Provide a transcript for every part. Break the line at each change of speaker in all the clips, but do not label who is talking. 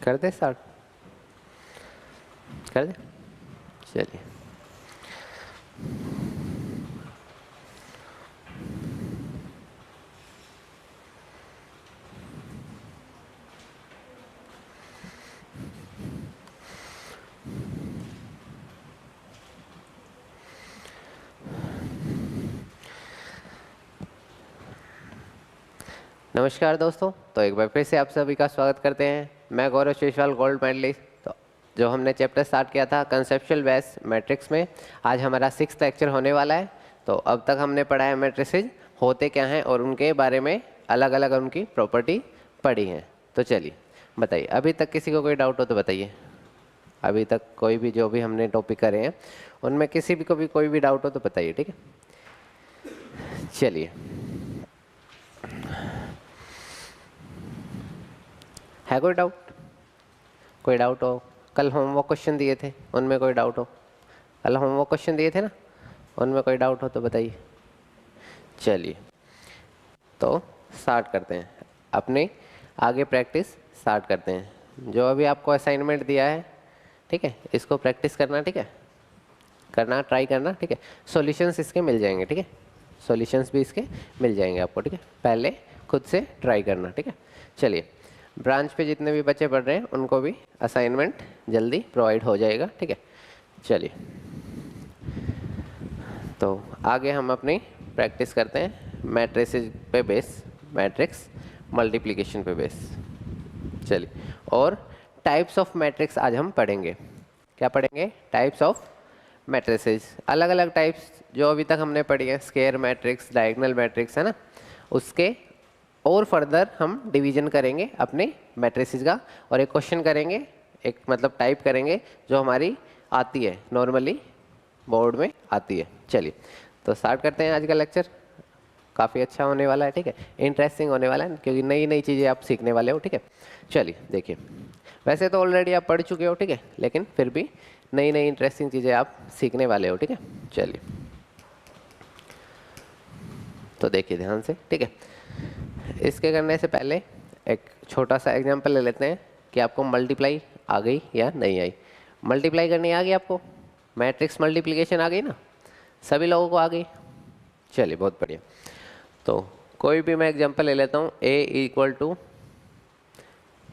कर they start, कर दे। चलिए नमस्कार दोस्तों, तो एक बार फिर से आप सभी का स्वागत करते हैं। मैं गौरव शेषवाल, गोल्ड मेडलिस्ट। तो जो हमने चैप्टर स्टार्ट किया था कंसेप्चुअल बेस मैट्रिक्स में, आज हमारा 6th लेक्चर होने वाला है। तो अब तक हमने पढ़ा है मैट्रिसेज होते क्या हैं और उनके बारे में अलग अलग उनकी प्रॉपर्टी पढ़ी है। तो चलिए बताइए, अभी तक किसी को कोई डाउट हो तो बताइए। अभी तक कोई भी जो भी हमने टॉपिक करे हैं उनमें किसी भी को भी कोई भी डाउट हो तो बताइए, ठीक है। चलिए, है कोई डाउट? कोई डाउट हो? कल होमवर्क क्वेश्चन दिए थे उनमें कोई डाउट हो? कल होमवर्क क्वेश्चन दिए थे ना, उनमें कोई डाउट हो तो बताइए। चलिए तो स्टार्ट करते हैं, अपनी आगे प्रैक्टिस स्टार्ट करते हैं। जो अभी आपको असाइनमेंट दिया है, ठीक है, इसको प्रैक्टिस करना, ठीक है, करना, ट्राई करना, ठीक है। सॉल्यूशंस इसके मिल जाएंगे, ठीक है, सॉल्यूशंस भी इसके मिल जाएंगे आपको, ठीक है। पहले खुद से ट्राई करना, ठीक है। चलिए, ब्रांच पे जितने भी बच्चे पढ़ रहे हैं उनको भी असाइनमेंट जल्दी प्रोवाइड हो जाएगा, ठीक है। चलिए तो आगे हम अपनी प्रैक्टिस करते हैं मैट्रिसेस पे बेस, मैट्रिक्स मल्टीप्लिकेशन पे बेस। चलिए, और टाइप्स ऑफ मैट्रिक्स आज हम पढ़ेंगे। क्या पढ़ेंगे? Types of matrices. अलग अलग टाइप्स जो अभी तक हमने पढ़ी है, स्क्वायर मैट्रिक्स, डायगोनल मैट्रिक्स, है ना, उसके और फर्दर हम डिवीजन करेंगे अपने मैट्रिसेस का, और एक क्वेश्चन करेंगे, एक मतलब टाइप करेंगे जो हमारी आती है, नॉर्मली बोर्ड में आती है। चलिए तो स्टार्ट करते हैं आज का लेक्चर। काफ़ी अच्छा होने वाला है, ठीक है, इंटरेस्टिंग होने वाला है, क्योंकि नई नई चीज़ें आप सीखने वाले हो, ठीक है। चलिए देखिए, वैसे तो ऑलरेडी आप पढ़ चुके हो, ठीक है, लेकिन फिर भी नई नई इंटरेस्टिंग चीज़ें आप सीखने वाले हो, ठीक है। चलिए तो देखिए ध्यान से, ठीक है। इसके करने से पहले एक छोटा सा एग्जांपल ले लेते हैं कि आपको मल्टीप्लाई आ गई या नहीं आई। मल्टीप्लाई करनी आ गई आपको? मैट्रिक्स मल्टीप्लिकेशन आ गई ना, सभी लोगों को आ गई। चलिए बहुत बढ़िया। तो कोई भी मैं एग्जांपल ले लेता हूँ। a इक्वल टू,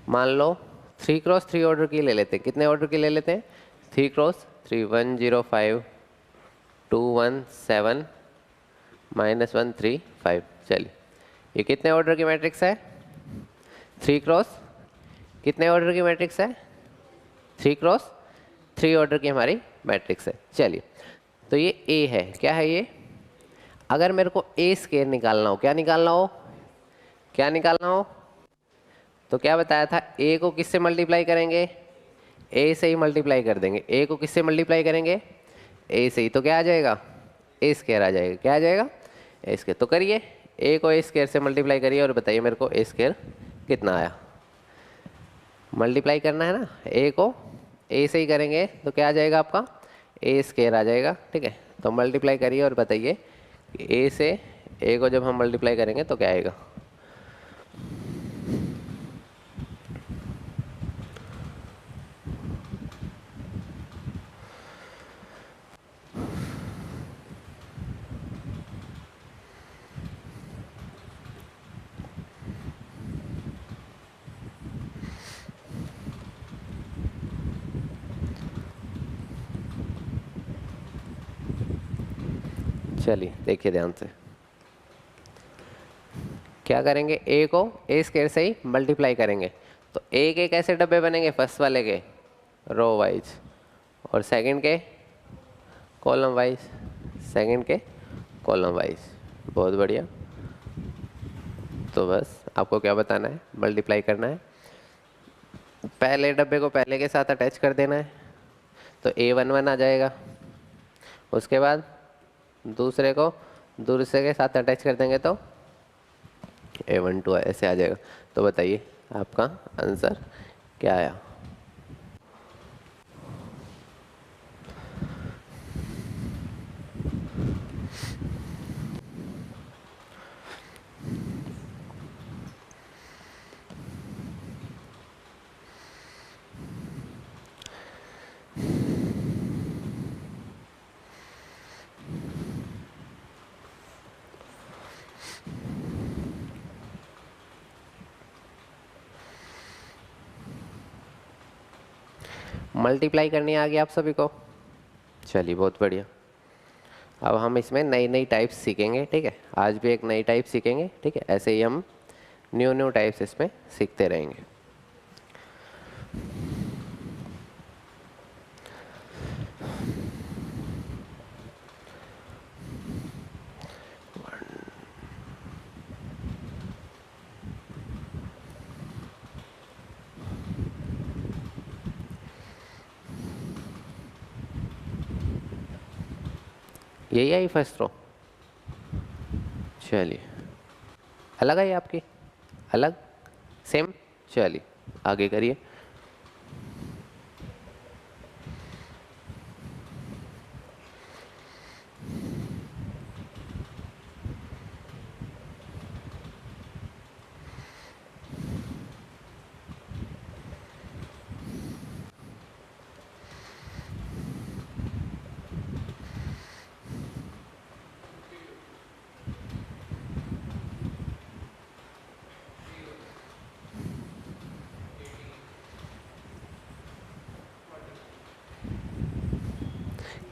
मान लो 3x3 ऑर्डर की ले लेते हैं। कितने ऑर्डर की ले लेते हैं? 3x3, 105 217 -135। चलिए, ये कितने ऑर्डर की मैट्रिक्स है? 3x कितने ऑर्डर की मैट्रिक्स है? 3x3 ऑर्डर की हमारी मैट्रिक्स है। चलिए, तो ये A है। क्या है ये? अगर मेरे को A स्क्वायर निकालना हो, क्या निकालना हो? क्या निकालना हो? तो क्या बताया था, A को किससे मल्टीप्लाई करेंगे? A से ही मल्टीप्लाई कर देंगे। A को किससे मल्टीप्लाई करेंगे? A से ही। तो क्या आ जाएगा? A स्क्वायर आ जाएगा। क्या आ जाएगा? A square. तो करिए, A को A स्क्वायर से मल्टीप्लाई करिए और बताइए मेरे को A स्क्वायर कितना आया। मल्टीप्लाई करना है ना, A को A से ही करेंगे तो क्या आ जाएगा आपका? A स्क्वायर आ जाएगा, ठीक है। तो मल्टीप्लाई करिए और बताइए कि A से A को जब हम मल्टीप्लाई करेंगे तो क्या आएगा। चलिए देखिए ध्यान से, क्या करेंगे, A को A स्क्वायर से ही मल्टीप्लाई करेंगे तो A के कैसे डब्बे बनेंगे? फर्स्ट वाले के रो वाइज, और सेकंड के कॉलम वाइज, सेकंड के कॉलम वाइज। बहुत बढ़िया। तो बस आपको क्या बताना है, मल्टीप्लाई करना है। पहले डब्बे को पहले के साथ अटैच कर देना है तो A11 आ जाएगा। उसके बाद दूसरे को दूसरे के साथ अटैच कर देंगे तो A12 ऐसे आ जाएगा। तो बताइए आपका आंसर क्या आया। मल्टीप्लाई करनी आ गई आप सभी को? चलिए बहुत बढ़िया। अब हम इसमें नई नई टाइप्स सीखेंगे, ठीक है। आज भी एक नई टाइप सीखेंगे, ठीक है। ऐसे ही हम न्यू न्यू टाइप्स इसमें सीखते रहेंगे। यही आई फर्स्ट रो? चलिए, अलग आई आपकी? अलग? सेम? चलिए आगे करिए।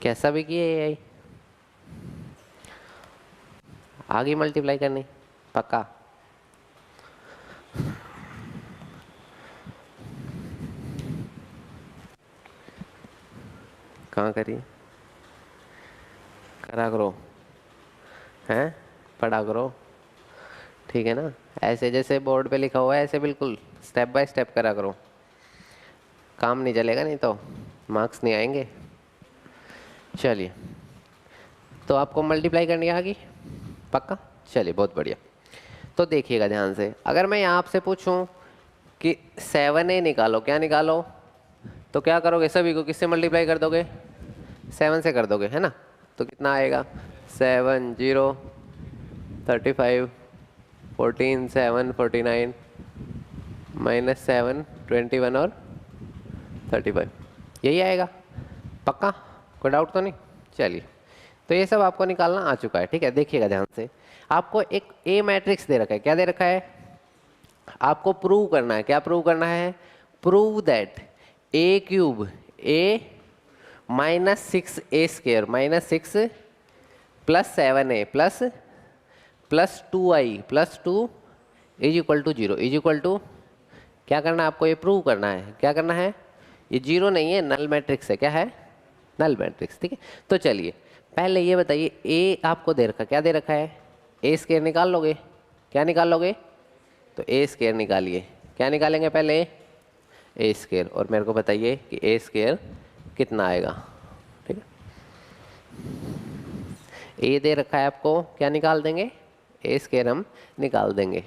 कैसा भी किए आई आगे मल्टीप्लाई करनी पक्का? कहाँ करिए? करा करो, हैं पढ़ा करो, ठीक है ना। ऐसे जैसे बोर्ड पे लिखा हुआ है ऐसे बिल्कुल स्टेप बाय स्टेप करा करो। काम नहीं चलेगा, नहीं तो मार्क्स नहीं आएंगे। चलिए, तो आपको मल्टीप्लाई करनी आ गई पक्का? चलिए बहुत बढ़िया। तो देखिएगा ध्यान से, अगर मैं यहाँ आपसे पूछूं कि 7a निकालो, क्या निकालो, तो क्या करोगे? सभी को किससे मल्टीप्लाई कर दोगे? 7 से कर दोगे, है ना। तो कितना आएगा? 7 0 35 14 7 49 -7 21 और 35, यही आएगा पक्का? कोई डाउट तो नहीं? चलिए, तो ये सब आपको निकालना आ चुका है, ठीक है। देखिएगा ध्यान से, आपको एक ए मैट्रिक्स दे रखा है। क्या दे रखा है? आपको प्रूव करना है। क्या प्रूव करना है? Prove that a cube a -6a² -6 plus 7a plus 2i plus 2 is equal to 0 is equal to, क्या करना है आपको? ये प्रूव करना है। क्या करना है? ये 0 नहीं है, नल मैट्रिक्स है। क्या है? नल मैट्रिक्स, ठीक है। तो चलिए पहले ये बताइए, ए आपको दे रखा, क्या दे रखा है? a² निकाल लोगे? क्या निकाल लोगे? तो a² निकालिए। क्या निकालेंगे पहले? a², और मेरे को बताइए कि a² कितना आएगा, ठीक है। ए दे रखा है आपको, क्या निकाल देंगे? a² हम निकाल देंगे।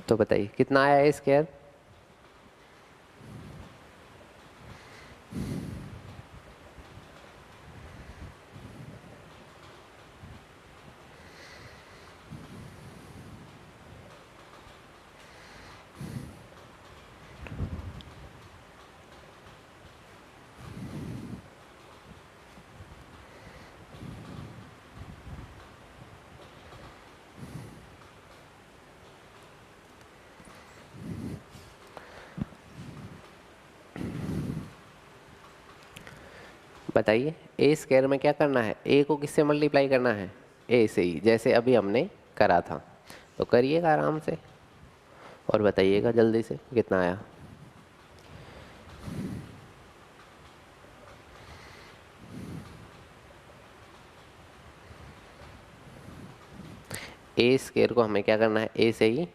तो बताइए कितना आया a²? बताइए a² में क्या करना है? a को किससे मल्टीप्लाई करना है? a से ही, जैसे अभी हमने करा था। तो करिएगा आराम से और बताइएगा जल्दी से कितना आया। a² को हमें क्या करना है? a से ही।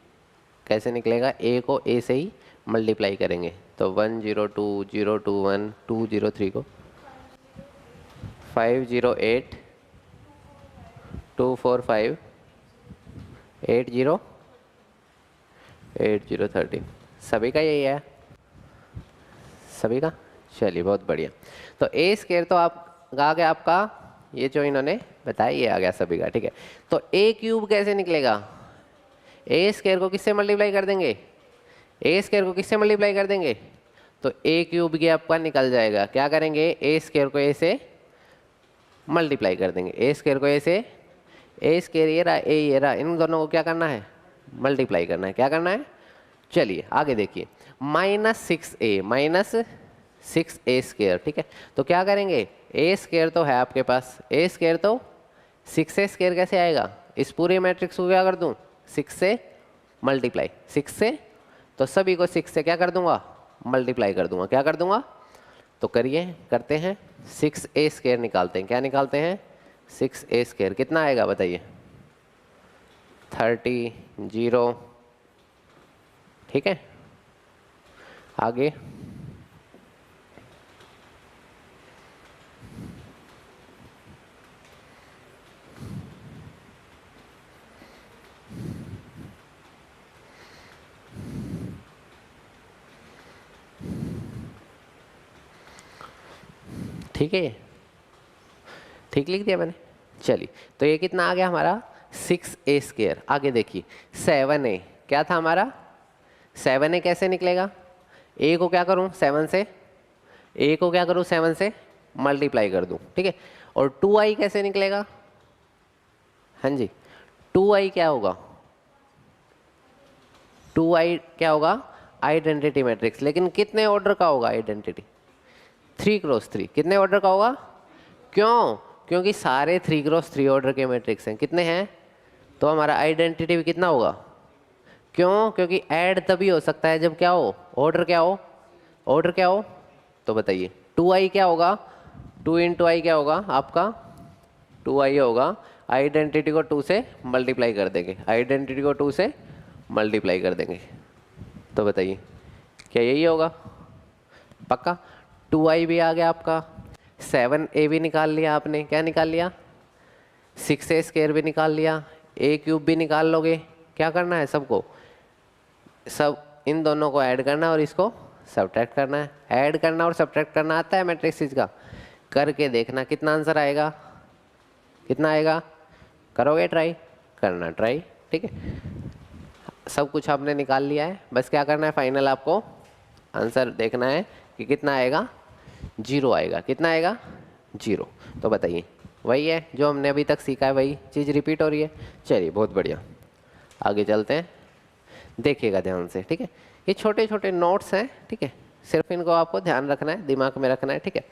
कैसे निकलेगा? a को a से ही मल्टीप्लाई करेंगे। तो 1 0 2 0 2 1 2 0 3 को 5 0 8 245 80 सभी का यही है, सभी का। चलिए बहुत बढ़िया। तो ए स्क्वायर तो आप आ गया आपका, ये जो इन्होंने बताया ये आ गया सभी का, ठीक है। तो ए क्यूब कैसे निकलेगा? ए स्क्वायर को किससे मल्टीप्लाई कर देंगे? ए स्क्वायर को किससे मल्टीप्लाई कर देंगे? तो ए क्यूब ये आपका निकल जाएगा। क्या करेंगे? ए स्क्वायर को ए से मल्टीप्लाई कर देंगे। ए स्क्वायर को ए से, ए स्क्वायर ये रहा, ए ये रहा, इन दोनों को क्या करना है? मल्टीप्लाई करना है। क्या करना है? चलिए आगे देखिए, -6a स्क्वायर, ठीक है। तो क्या करेंगे? ए स्क्वायर तो है आपके पास, ए स्क्वायर तो 6a स्क्वायर कैसे आएगा? इस पूरे मैट्रिक्स को क्या कर दूं? 6 से मल्टीप्लाई, 6 से, तो सभी को 6 से क्या कर दूंगा? मल्टीप्लाई कर दूंगा। क्या कर दूंगा? तो करिए, करते हैं। 6a स्क्वायर निकालते हैं। क्या निकालते हैं? 6a स्क्वायर कितना आएगा बताइए? 30 0, ठीक है। आगे ठीक है, ठीक लिख दिया मैंने। चलिए, तो ये कितना आ गया हमारा? 6a square. आगे देखिए 7a, क्या था हमारा? 7a कैसे निकलेगा? a को क्या करूं? 7 से, a को क्या करूं? 7 से मल्टीप्लाई कर दूं, ठीक है। और 2i कैसे निकलेगा? हाँ जी, 2i क्या होगा? 2i क्या होगा? Identity matrix. लेकिन कितने ऑर्डर का होगा आइडेंटिटी? 3x3। कितने ऑर्डर का होगा? क्यों? क्योंकि सारे 3x3 ऑर्डर के मैट्रिक्स हैं। कितने हैं? तो हमारा आइडेंटिटी भी कितना होगा? क्यों? क्योंकि ऐड तभी हो सकता है जब क्या हो? ऑर्डर क्या हो? ऑर्डर क्या हो? तो बताइए 2i क्या होगा? 2 × i क्या होगा आपका? 2i होगा। आइडेंटिटी को 2 से मल्टीप्लाई कर देंगे, आइडेंटिटी को 2 से मल्टीप्लाई कर देंगे। तो बताइए क्या यही होगा? पक्का? 2i भी आ गया आपका, 7a भी निकाल लिया आपने। क्या निकाल लिया? 6a स्क्वायर भी निकाल लिया, a क्यूब भी निकाल लोगे। क्या करना है? सबको, सब इन दोनों को ऐड करना है और इसको सब्ट्रैक्ट करना है। ऐड करना और सब्ट्रैक्ट करना आता है मैट्रिक्स का? करके देखना कितना आंसर आएगा। कितना आएगा? करोगे ट्राई? करना ट्राई, ठीक है। सब कुछ आपने निकाल लिया है, बस क्या करना है? फाइनल आपको आंसर देखना है कि कितना आएगा? 0 आएगा। कितना आएगा? 0। तो बताइए वही है जो हमने अभी तक सीखा है, वही चीज़ रिपीट हो रही है। चलिए बहुत बढ़िया, आगे चलते हैं। देखिएगा ध्यान से, ठीक है। ये छोटे छोटे नोट्स हैं, ठीक है, सिर्फ इनको आपको ध्यान रखना है, दिमाग में रखना है, ठीक है।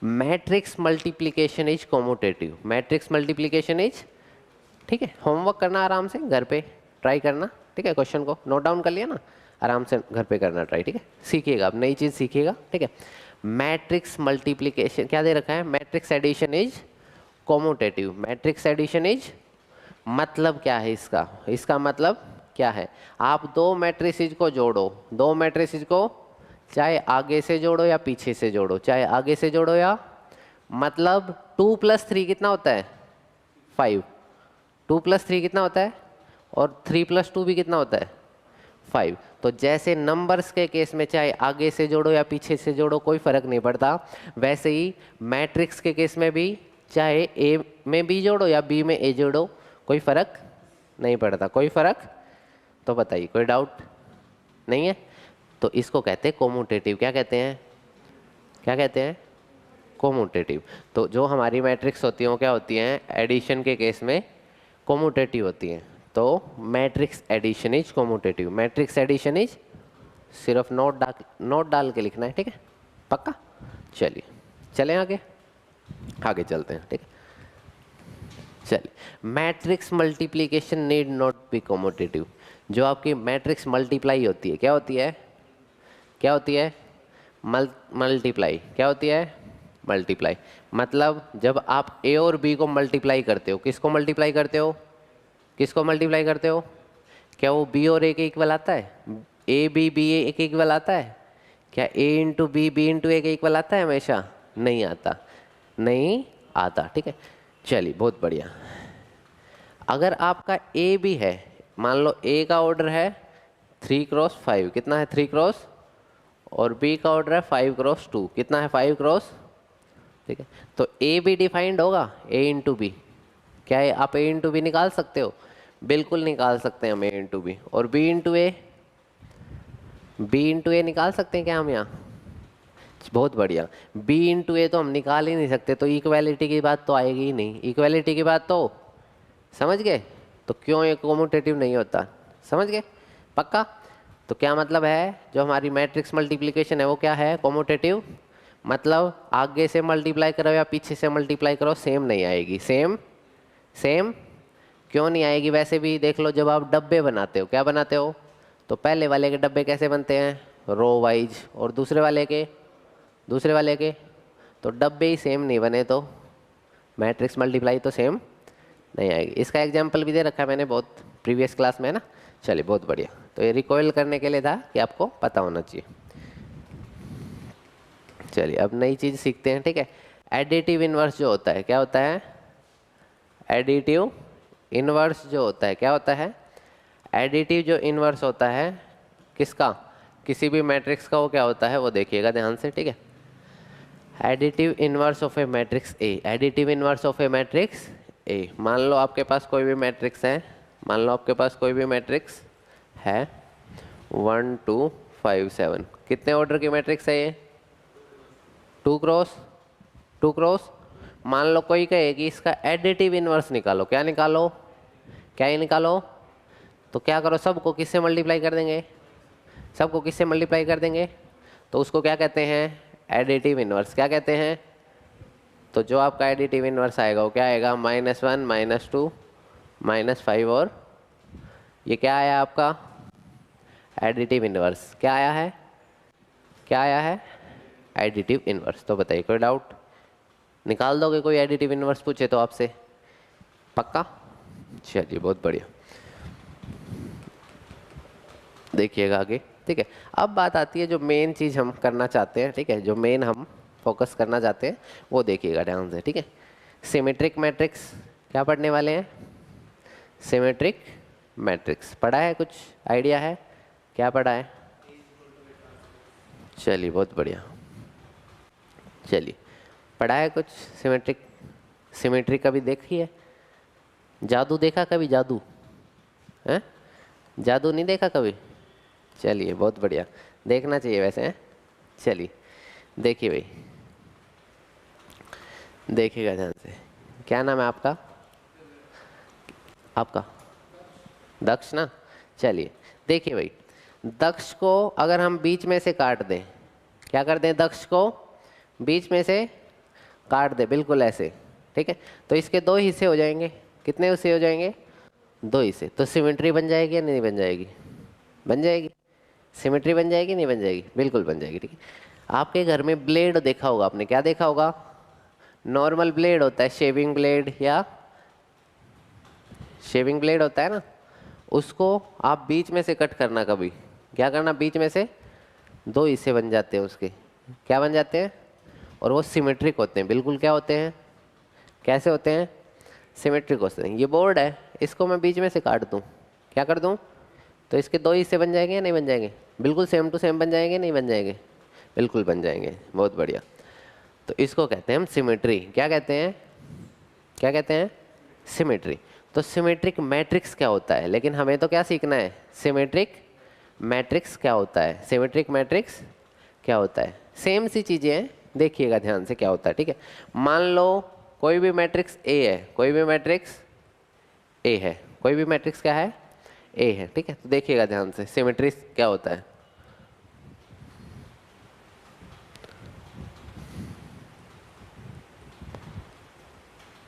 Matrix multiplication is commutative. Matrix multiplication is, ठीक है। होमवर्क करना आराम से, घर पे ट्राई करना, ठीक है। क्वेश्चन को नोट डाउन कर लिया ना, आराम से घर पे करना ट्राई, ठीक है। सीखिएगा, आप नई चीज़ सीखिएगा, ठीक है। मैट्रिक्स मल्टीप्लिकेशन क्या दे रखा है? Matrix addition is commutative. Matrix addition is मतलब क्या है इसका? इसका मतलब क्या है? आप दो मैट्रिसेस को जोड़ो, दो मैट्रिसेस को चाहे आगे से जोड़ो या पीछे से जोड़ो, चाहे आगे से जोड़ो या, मतलब 2 + 3 कितना होता है? 5। 2 + 3 कितना होता है? और 3 + 2 भी कितना होता है? 5। तो जैसे नंबर्स के केस में चाहे आगे से जोड़ो या पीछे से जोड़ो कोई फर्क नहीं पड़ता, वैसे ही मैट्रिक्स के केस में भी चाहे ए में बी जोड़ो या बी में ए जोड़ो कोई फर्क नहीं पड़ता। कोई फर्क? तो बताइए, कोई डाउट नहीं है? तो इसको कहते हैं कोम्यूटेटिव। क्या कहते हैं? क्या कहते हैं? कोम्यूटेटिव। तो जो हमारी मैट्रिक्स होती हैं वो क्या होती हैं? एडिशन के केस में कोम्यूटेटिव होती हैं। तो matrix addition is commutative. Matrix addition is, सिर्फ नोट डाल के लिखना है, ठीक है, पक्का। चलिए चलें आगे, आगे चलते हैं, ठीक है। चलिए, matrix multiplication need not be commutative. जो आपकी मैट्रिक्स मल्टीप्लाई होती है, क्या होती है? क्या होती है? मल्टीप्लाई। क्या होती है? मल्टीप्लाई। मतलब जब आप ए और बी को मल्टीप्लाई करते हो, किसको मल्टीप्लाई करते हो? किसको मल्टीप्लाई करते हो? क्या वो बी और ए के इक्वल आता है? ए बी बी ए के इक्वल आता है? क्या ए इंटू बी बी इंटू ए के इक्वल आता है? हमेशा नहीं आता, नहीं आता, ठीक है। चलिए बहुत बढ़िया। अगर आपका ए भी है, मान लो ए का ऑर्डर है 3x5, कितना है 3x, और बी का ऑर्डर है 5x2, कितना है 5x, ठीक है। तो ए भी डिफाइंड होगा, ए इंटू बी, क्या है, आप ए इंटू बी निकाल सकते हो, बिल्कुल निकाल सकते हैं हम ए इंटू बी। और बी इंटू ए, बी इंटू ए निकाल सकते हैं क्या हम यहाँ, बहुत बढ़िया। b इंटू ए तो हम निकाल ही नहीं सकते, तो इक्वालिटी की बात तो आएगी ही नहीं, इक्वालिटी की बात तो समझ गए, तो क्यों ये कोमोटेटिव नहीं होता, समझ गए पक्का। तो क्या मतलब है, जो हमारी मैट्रिक्स मल्टीप्लिकेशन है वो क्या है, कोमोटेटिव, मतलब आगे से मल्टीप्लाई करो या पीछे से मल्टीप्लाई करो सेम नहीं आएगी, सेम सेम क्यों नहीं आएगी। वैसे भी देख लो, जब आप डब्बे बनाते हो, क्या बनाते हो, तो पहले वाले के डब्बे कैसे बनते हैं, रो वाइज, और दूसरे वाले के, तो डब्बे ही सेम नहीं बने तो मैट्रिक्स मल्टीप्लाई तो सेम नहीं आएगी। इसका एग्जांपल भी दे रखा है मैंने बहुत प्रीवियस क्लास में, है ना। चलिए बहुत बढ़िया, तो ये रिकॉइल करने के लिए था कि आपको पता होना चाहिए। चलिए अब नई चीज़ सीखते हैं, ठीक है। एडिटिव इनवर्स जो होता है, क्या होता है, एडिटिव इनवर्स जो होता है क्या होता है, एडिटिव जो इनवर्स होता है किसका, किसी भी मैट्रिक्स का, वो क्या होता है वो देखिएगा ध्यान से, ठीक है। Additive inverse of A matrix A, additive inverse of A matrix A, मान लो आपके पास कोई भी मैट्रिक्स है, मान लो आपके पास कोई भी मैट्रिक्स है 1 2 5 7, कितने ऑर्डर की मैट्रिक्स है ये, 2 क्रॉस। मान लो कोई कहे कि इसका एडिटिव इनवर्स निकालो, क्या निकालो, क्या ही निकालो, तो क्या करो, सबको किससे मल्टीप्लाई कर देंगे, सबको किससे मल्टीप्लाई कर देंगे, तो उसको क्या कहते हैं, एडिटिव इनवर्स। क्या कहते हैं, तो जो आपका एडिटिव इनवर्स आएगा वो क्या आएगा, -1 -2 -5, और ये क्या आया आपका एडिटिव इनवर्स, क्या आया है, क्या आया है, एडिटिव इनवर्स। तो बताइए कोई डाउट, निकाल दोगे कोई एडिटिव इनवर्स पूछे तो आपसे, पक्का। चलिए बहुत बढ़िया, देखिएगा आगे, ठीक है। अब बात आती है जो मेन चीज़ हम करना चाहते हैं, ठीक है, जो मेन हम फोकस करना चाहते हैं वो देखिएगा ध्यान से, ठीक है। सिमेट्रिक मैट्रिक्स क्या पढ़ने वाले हैं, सिमेट्रिक मैट्रिक्स पढ़ा है, कुछ आइडिया है क्या पढ़ा है, चलिए बहुत बढ़िया, चलिए पढ़ा है कुछ सिमेट्रिक, सिमेट्री कभी देखी है, जादू देखा कभी, जादू है, जादू नहीं देखा कभी, चलिए बहुत बढ़िया, देखना चाहिए वैसे हैं। चलिए देखिए भाई, देखिएगा ध्यान से, क्या नाम है आपका, आपका दक्ष ना, चलिए देखिए भाई, दक्ष को अगर हम बीच में से काट दें, क्या कर दें, दक्ष को बीच में से काट दे, बिल्कुल ऐसे, ठीक है, तो इसके दो हिस्से हो जाएंगे, कितने हिस्से हो जाएंगे, दो हिस्से, तो सिमेट्री बन जाएगी या नहीं बन जाएगी, बन जाएगी, सिमेट्री बन जाएगी नहीं बन जाएगी, बिल्कुल बन जाएगी, ठीक है। आपके घर में ब्लेड देखा होगा आपने, क्या देखा होगा, नॉर्मल ब्लेड होता है, शेविंग ब्लेड या शेविंग ब्लेड होता है ना, उसको आप बीच में से कट करना, कभी क्या करना, बीच में से दो हिस्से बन जाते हैं उसके, क्या बन जाते हैं, और वो सिमेट्रिक होते हैं, बिल्कुल क्या होते हैं, कैसे होते हैं, सिमेट्रिक होते हैं। ये बोर्ड है, इसको मैं बीच में से काट दूं, क्या कर दूं, तो इसके दो हिस्से बन जाएंगे या नहीं बन जाएंगे, बिल्कुल सेम टू सेम बन जाएंगे, नहीं बन जाएंगे, बिल्कुल बन जाएंगे, बहुत बढ़िया। तो इसको कहते हैं हम सिमेट्री, क्या कहते हैं, क्या कहते हैं, सिमेट्री। तो सिमेट्रिक मैट्रिक्स क्या होता है, लेकिन हमें तो क्या सीखना है, सिमेट्रिक मैट्रिक्स क्या होता है, सिमेट्रिक मैट्रिक्स क्या होता है, सेम सी चीज़ें हैं, देखिएगा ध्यान से क्या होता है, ठीक है। मान लो कोई भी मैट्रिक्स ए है, कोई भी मैट्रिक्स ए है, कोई भी मैट्रिक्स क्या है, ए है, ठीक है। तो देखिएगा ध्यान से सिमेट्री क्या होता है,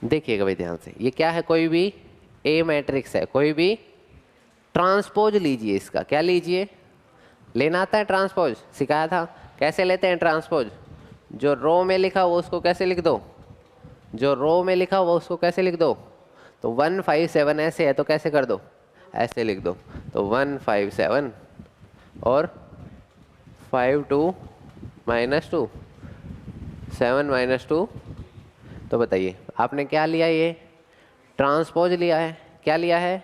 देखिएगा भाई ध्यान से, ये क्या है, कोई भी ए मैट्रिक्स है, कोई भी ट्रांसपोज लीजिए इसका, क्या लीजिए, लेना आता है ट्रांसपोज, सिखाया था कैसे लेते हैं ट्रांसपोज, जो रो में लिखा वो उसको कैसे लिख दो, जो रो में लिखा वो उसको कैसे लिख दो, तो 1 5 7 ऐसे है तो कैसे कर दो, ऐसे लिख दो, तो 1 5 7 और 5 2 -2 7 -2, तो बताइए आपने क्या लिया, ये ट्रांसपोज लिया है, क्या लिया है?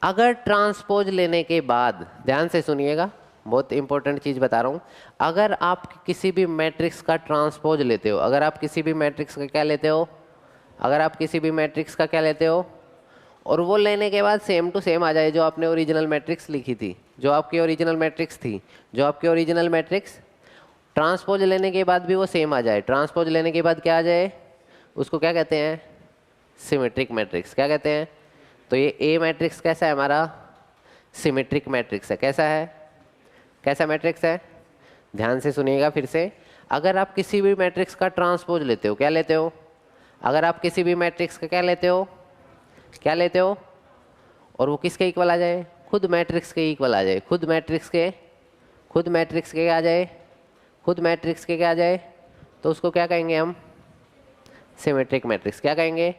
अगर ट्रांसपोज लेने के बाद, ध्यान से सुनिएगा, बहुत इंपॉर्टेंट चीज़ बता रहा हूँ, अगर आप किसी भी मैट्रिक्स का ट्रांसपोज लेते हो, अगर आप किसी भी मैट्रिक्स का क्या लेते हो, अगर आप किसी भी मैट्रिक्स का क्या लेते हो, और वो लेने के बाद सेम टू सेम आ जाए जो आपने ओरिजिनल मैट्रिक्स लिखी थी, जो आपकी ओरिजिनल मैट्रिक्स थी, जो आपकी ओरिजिनल मैट्रिक्स, ट्रांसपोज लेने के बाद भी वो सेम आ जाए, ट्रांसपोज लेने के बाद क्या आ जाए, उसको क्या कहते हैं? Symmetric matrix. क्या कहते हैं? तो ये ए मैट्रिक्स कैसा है हमारा? सिमेट्रिक मैट्रिक्स है। कैसा है? कैसा मैट्रिक्स है? ध्यान से सुनिएगा फिर से, अगर आप किसी भी मैट्रिक्स का ट्रांसपोज लेते हो, क्या लेते हो? अगर आप किसी भी मैट्रिक्स का क्या लेते हो, क्या लेते हो, और वो किसके इक्वल आ जाए? खुद मैट्रिक्स के इक्वल आ जाए, खुद मैट्रिक्स के आ जाए, खुद मैट्रिक्स के क्या आ जाए, तो उसको क्या कहेंगे हम? Symmetric matrix. क्या कहेंगे?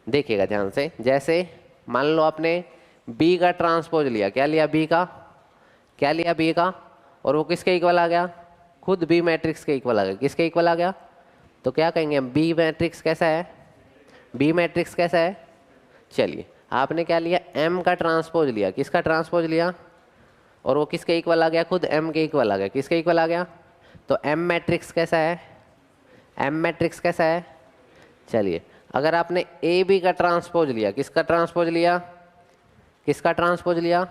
देखिएगा ध्यान से, जैसे मान लो आपने बी का ट्रांसपोज लिया, क्या लिया? बी का, क्या लिया? बी का, और वो किसके इक्वल आ गया? खुद बी मैट्रिक्स के इक्वल आ गया। किसके इक्वल आ गया? तो क्या कहेंगे हम? बी मैट्रिक्स कैसा है? बी मैट्रिक्स कैसा है? चलिए, आपने क्या लिया? एम का ट्रांसपोज लिया। किसका ट्रांसपोज लिया? और वो किसके इक्वल आ गया? खुद एम के इक्वल आ गया। किसके इक्वल आ गया? तो एम मैट्रिक्स कैसा है? एम मैट्रिक्स कैसा है? चलिए, अगर आपने ए बी का ट्रांसपोज लिया, किसका ट्रांसपोज लिया? किसका ट्रांसपोज लिया?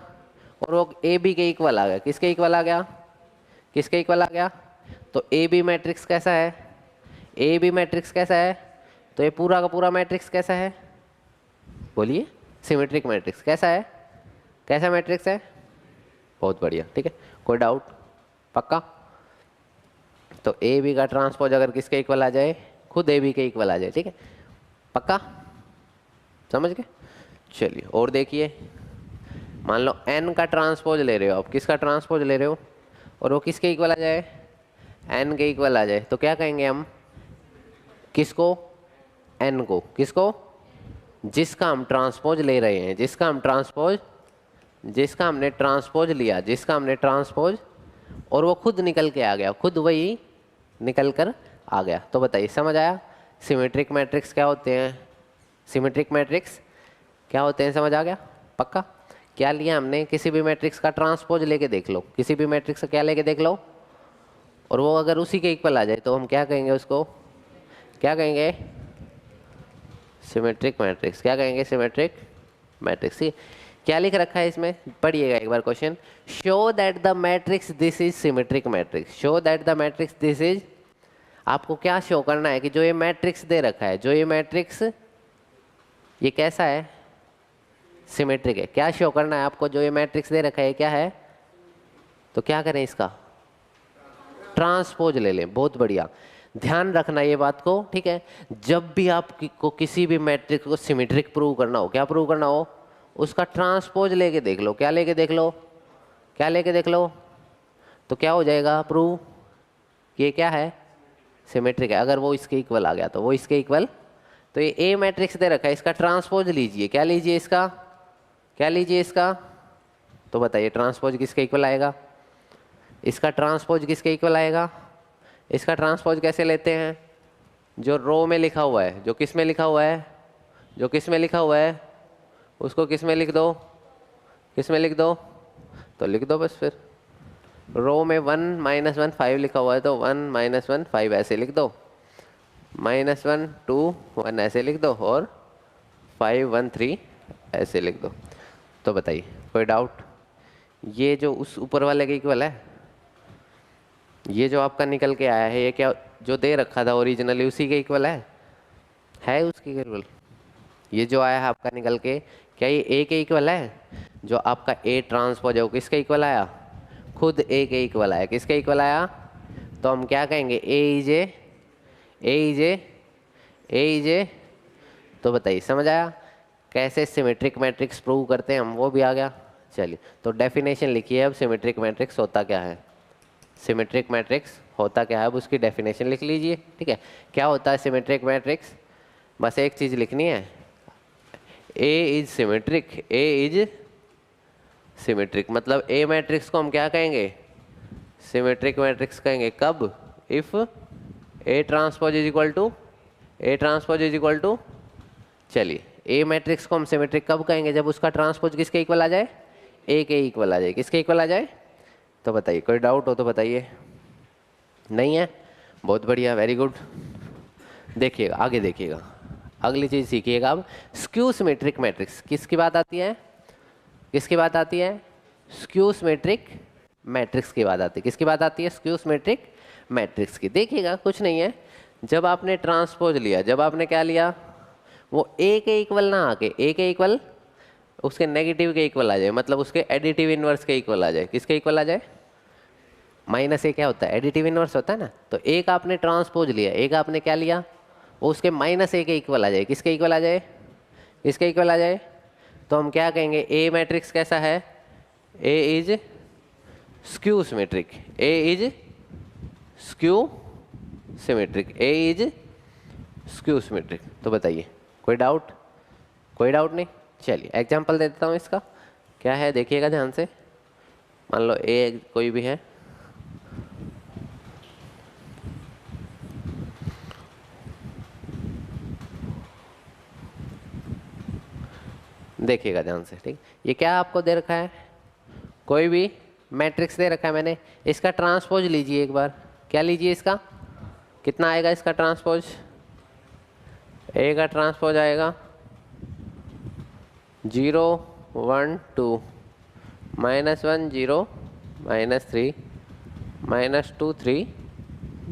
और वो ए बी के इक्वल आ गया। किसके इक्वल आ गया? किसके इक्वल आ गया? तो ए बी मैट्रिक्स कैसा है? ए बी मैट्रिक्स कैसा है? तो ये पूरा का पूरा मैट्रिक्स कैसा है? बोलिए। Symmetric matrix. कैसा है? कैसा मैट्रिक्स है? बहुत बढ़िया, ठीक है। कोई डाउट? पक्का? तो ए बी का ट्रांसपोज अगर किसके इक्वल आ जाए? खुद ए बी के इक्वल आ जाए, ठीक है। पक्का? समझ गए? चलिए और देखिए, मान लो एन का ट्रांसपोज ले रहे हो आप। किसका ट्रांसपोज ले रहे हो? और वो किसके इक्वल आ जाए? एन के इक्वल आ जाए, तो क्या कहेंगे हम? किसको? एन को। किसको? जिसका हम ट्रांसपोज ले रहे हैं, जिसका हमने ट्रांसपोज लिया, जिसका हमने ट्रांसपोज, और वो खुद निकल के आ गया, खुद वही निकल कर आ गया। तो बताइए, समझ आया? सिमेट्रिक मैट्रिक्स क्या होते हैं? सिमेट्रिक मैट्रिक्स क्या होते हैं? समझ आ गया? पक्का? क्या लिया हमने? किसी भी मैट्रिक्स का ट्रांसपोज लेके देख लो, किसी भी मैट्रिक्स का क्या लेके देख लो, और वो अगर उसी के इक्वल आ जाए तो हम क्या कहेंगे? उसको क्या कहेंगे? Symmetric matrix. क्या कहेंगे? Symmetric matrix. क्या लिख रखा है इसमें? पढ़िएगा एक बार question. Show that the matrix this is symmetric matrix. Show that the matrix this is, आपको क्या शो करना है कि जो ये मैट्रिक्स दे रखा है, जो ये मैट्रिक्स, ये कैसा है? सिमेट्रिक है। क्या शो करना है आपको? जो ये मैट्रिक्स दे रखा है क्या है? तो क्या करें? इसका ट्रांसपोज ले लें। बहुत बढ़िया, ध्यान रखना ये बात को, ठीक है। जब भी आपको किसी भी मैट्रिक्स को सिमेट्रिक प्रूव करना हो, क्या प्रूव करना हो, उसका ट्रांसपोज लेके देख लो। क्या लेके देख लो? क्या लेके देख लो? तो क्या हो जाएगा प्रूव कि ये क्या है? सिमेट्रिक है। अगर वो इसके इक्वल आ गया तो वो इसके इक्वल, तो ये ए मैट्रिक्स दे रखा है, इसका ट्रांसपोज लीजिए। क्या लीजिए? इसका क्या लीजिए? इसका, तो बताइए ट्रांसपोज किसके इक्वल आएगा? इसका ट्रांसपोज किसके इक्वल आएगा? इसका ट्रांसपोज कैसे लेते हैं? जो रो में लिखा हुआ है, जो किस में लिखा हुआ है, जो किस में लिखा हुआ है, उसको किस में लिख दो? किस में लिख दो? तो लिख दो बस। फिर रो में 1 - 1 5 लिखा हुआ है, तो 1 - 1 5 ऐसे लिख दो, -1 2 1 ऐसे लिख दो, और 5 1 3 ऐसे लिख दो। तो बताइए, कोई डाउट? ये जो उस ऊपर वाले के इक्वल है, ये जो आपका निकल के आया है, ये क्या जो दे रखा था ओरिजिनली उसी के इक्वल है उसके इक्वल? ये जो आया है आपका निकल के, क्या ये ए के इक्वल है? जो आपका ए ट्रांसपोज है वो किसके इक्वल आया? खुद ए के इक्वल आया। किसके इक्वल आया? तो हम क्या कहेंगे? ए इज ए। तो बताइए, समझ आया कैसे सिमेट्रिक मैट्रिक्स प्रूव करते हैं हम? वो भी आ गया। चलिए, तो डेफिनेशन लिखिए अब, सिमेट्रिक मैट्रिक्स होता क्या है? सिमेट्रिक मैट्रिक्स होता क्या है, अब उसकी डेफिनेशन लिख लीजिए, ठीक है। क्या होता है सिमेट्रिक मैट्रिक्स? बस एक चीज़ लिखनी है, A is symmetric. A is symmetric मतलब ए मैट्रिक्स को हम क्या कहेंगे? सिमेट्रिक मैट्रिक्स कहेंगे। कब? If A transpose is equal to चलिए ए मैट्रिक्स को हम सिमेट्रिक कब कहेंगे? जब उसका ट्रांसपोज किसके इक्वल आ जाए? ए के इक्वल आ जाए। किसके इक्वल आ जाए? तो बताइए, कोई डाउट हो तो बताइए। नहीं है? बहुत बढ़िया, वेरी गुड। देखिएगा आगे, देखिएगा अगली चीज़ सीखिएगा अब। स्क्यू सिमेट्रिक मैट्रिक्स किसकी बात आती है? किसकी बात आती है? स्क्यू सिमेट्रिक मैट्रिक्स की बात आती है। किसकी बात आती है? स्क्यू सिमेट्रिक मैट्रिक्स की। देखिएगा कुछ नहीं है, जब आपने ट्रांसपोज लिया, जब आपने क्या लिया, वो ए के इक्वल ना आके ए के इक्वल उसके नेगेटिव के इक्वल आ जाए, मतलब उसके एडिटिव इनवर्स के इक्वल आ जाए। किसके इक्वल आ जाए? माइनस ए क्या होता है? एडिटिव इनवर्स होता है ना। तो ए का आपने ट्रांसपोज लिया, ए का आपने क्या लिया, वो उसके माइनस ए के इक्वल आ जाए। किसके इक्वल आ जाए? किसके इक्वल आ जाए? तो हम क्या कहेंगे? ए मैट्रिक्स कैसा है? A is skew symmetric. A is skew symmetric. A is skew symmetric. तो बताइए, कोई डाउट? कोई डाउट नहीं? चलिए एग्जांपल दे देता हूँ इसका। क्या है देखिएगा ध्यान से। मान लो ए कोई भी है, देखिएगा ध्यान से, ठीक। ये क्या आपको दे रखा है? कोई भी मैट्रिक्स दे रखा है मैंने, इसका ट्रांसपोज लीजिए एक बार। क्या लीजिए इसका? कितना आएगा इसका ट्रांसपोज? ए का ट्रांसपोज आएगा 0 1 2 -1 0 -3 -2 3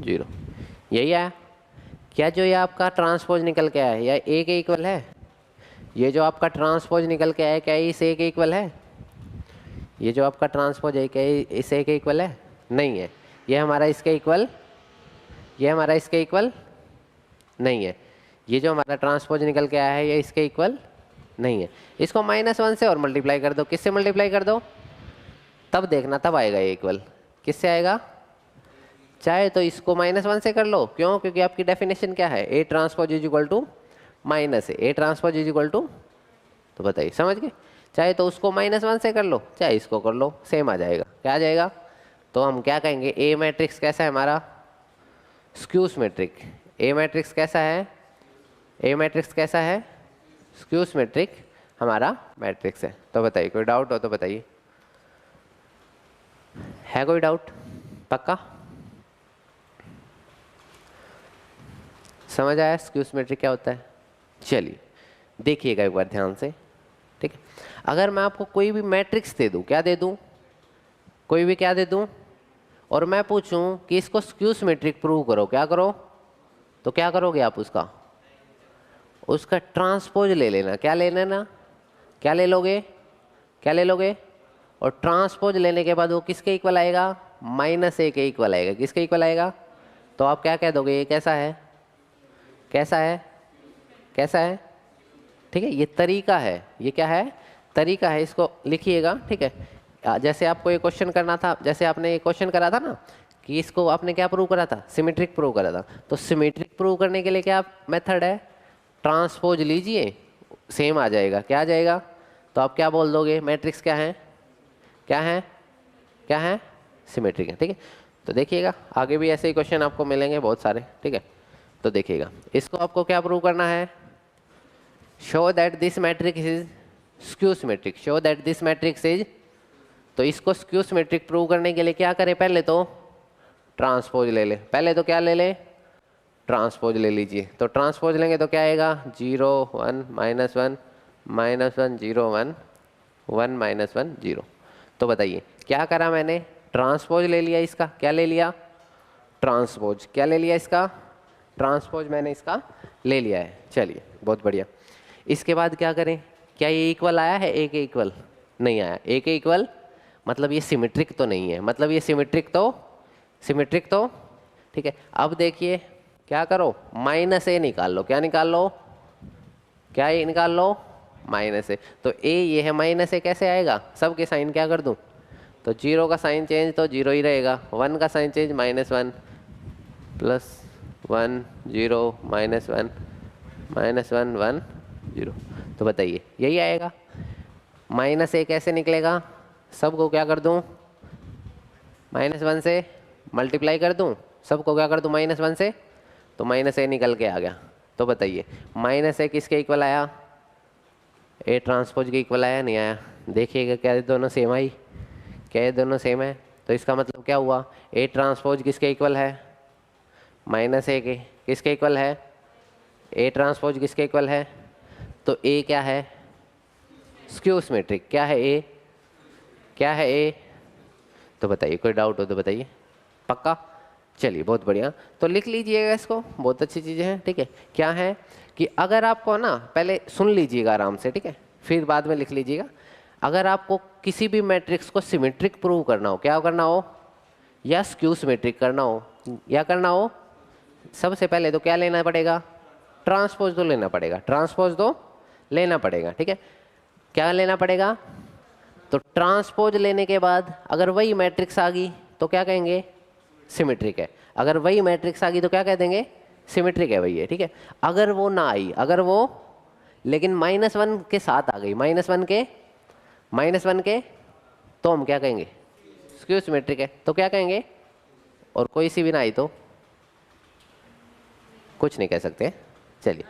0। यही आया क्या? जो ये आपका ट्रांसपोज निकल के आया है, या ए के इक्वल है? ये जो आपका ट्रांसपोज निकल के आया, क्या ये इस ए के इक्वल है? ये जो आपका ट्रांसपोज है, क्या ये इस ए के इक्वल है? नहीं है। ये हमारा इसके इक्वल, ये हमारा इसके इक्वल नहीं है। ये जो हमारा ट्रांसपोज निकल के आया है, ये इसके इक्वल नहीं है। इसको -1 से और मल्टीप्लाई कर दो। किससे मल्टीप्लाई कर दो? तब देखना, तब आएगा ये इक्वल। किससे आएगा? चाहे तो इसको -1 से कर लो। क्यों? क्योंकि आपकी डेफिनेशन क्या है? A transpose is equal to minus A transpose is equal to. तो बताइए, समझ गए? चाहे तो उसको -1 से कर लो, चाहे इसको कर लो, सेम आ जाएगा। क्या आ जाएगा? तो हम क्या कहेंगे? ए मैट्रिक्स कैसा है हमारा? Skew symmetric. ए मैट्रिक्स कैसा है? ए मैट्रिक्स कैसा है? स्क्यू सिमेट्रिक हमारा मैट्रिक्स है। तो बताइए, कोई डाउट हो तो बताइए। है कोई डाउट? पक्का समझ आया स्क्यू सिमेट्रिक क्या होता है? चलिए देखिएगा एक बार ध्यान से, ठीक है। अगर मैं आपको कोई भी मैट्रिक्स दे दूं, क्या दे दूं? कोई भी क्या दे दूं, और मैं पूछूं कि इसको स्क्यू सिमेट्रिक प्रूव करो, क्या करो? तो क्या करोगे आप? उसका ट्रांसपोज ले लेना। क्या ले लेना? क्या ले लोगे? क्या ले लोगे? और ट्रांसपोज लेने के बाद वो किसके इक्वल आएगा? -a के इक्वल आएगा। किसके इक्वल आएगा? तो आप क्या कह दोगे? ये कैसा है? कैसा है? कैसा है? ठीक है, ये तरीका है। ये क्या है? तरीका है। इसको लिखिएगा, ठीक है। जैसे आपको ये क्वेश्चन करना था, जैसे आपने ये क्वेश्चन करा था ना, कि इसको आपने क्या प्रूव करा था? सिमेट्रिक प्रूव करा था। तो सिमेट्रिक प्रूव करने के लिए क्या मेथड है? ट्रांसपोज लीजिए, सेम आ जाएगा। क्या आ जाएगा? तो आप क्या बोल दोगे? मैट्रिक्स क्या है? क्या है? क्या है? सिमेट्रिक है, ठीक है। तो देखिएगा आगे भी ऐसे ही क्वेश्चन आपको मिलेंगे बहुत सारे, ठीक है। तो देखिएगा, इसको आपको क्या प्रूव करना है? Show that this matrix is skew symmetric. Show that this matrix is, तो इसको स्क्यू सिमेट्रिक प्रूव करने के लिए क्या करें? पहले तो ट्रांसपोज ले ले। पहले तो क्या ले ले? ट्रांसपोज ले लीजिए। तो ट्रांसपोज लेंगे तो क्या आएगा? 0 1 -1 -1 0 1 1 -1 0। तो बताइए क्या करा मैंने? ट्रांसपोज ले लिया इसका। क्या ले लिया? ट्रांसपोज। क्या ले लिया इसका? ट्रांसपोज मैंने इसका ले लिया है। चलिए बहुत बढ़िया। इसके बाद क्या करें? क्या ये इक्वल आया है? ए के इक्वल नहीं आया। ए के इक्वल मतलब ये सिमेट्रिक तो नहीं है, मतलब ये सिमेट्रिक तो ठीक है। अब देखिए क्या करो? -a निकाल लो। क्या निकाल लो? क्या ये निकाल लो? -a। तो a ये है, -a कैसे आएगा? सब के साइन क्या कर दूं? तो 0 का साइन चेंज तो 0 ही रहेगा, 1 का साइन चेंज -1 +1 0 -1 -1 1 0। तो बताइए यही आएगा। -a कैसे निकलेगा? सबको क्या कर दूं? -1 से मल्टीप्लाई कर दूं। सबको क्या कर दूं? -1 से। तो -a निकल के आ गया। तो बताइए -a किसके इक्वल आया? ए ट्रांसपोज के इक्वल आया नहीं आया? देखिएगा क्या ये दोनों सेम आई? क्या ये दोनों सेम है? तो इसका मतलब क्या हुआ? ए ट्रांसपोज किसके इक्वल है? माइनस ए के। किसके इक्वल है? ए ट्रांसपोज किसके इक्वल है? तो ए क्या है? Skew symmetric. क्या है ए? क्या है ए? तो बताइए, कोई डाउट हो तो बताइए। पक्का? चलिए बहुत बढ़िया, तो लिख लीजिएगा इसको, बहुत अच्छी चीज़ें हैं। ठीक है, क्या है कि अगर आपको ना, पहले सुन लीजिएगा आराम से, ठीक है, फिर बाद में लिख लीजिएगा। अगर आपको किसी भी मैट्रिक्स को सिमेट्रिक प्रूव करना हो, क्या करना हो, या स्क्यू सिमेट्रिक करना हो, या करना हो, सबसे पहले तो क्या लेना पड़ेगा? ट्रांसपोज तो लेना पड़ेगा, ट्रांसपोज तो लेना पड़ेगा। ठीक है, क्या लेना पड़ेगा? तो ट्रांसपोज लेने के बाद अगर वही मैट्रिक्स आ गई तो क्या कहेंगे? सिमेट्रिक है। अगर वही मैट्रिक्स आ गई तो क्या कह देंगे? सिमेट्रिक है भैया। ठीक है, अगर वो ना आई, अगर वो लेकिन -1 के साथ आ गई, -1 के, तो हम क्या कहेंगे? स्क्यू सिमेट्रिक है। तो क्या कहेंगे? और कोई सी भी ना आई तो कुछ नहीं कह सकते। चलिए,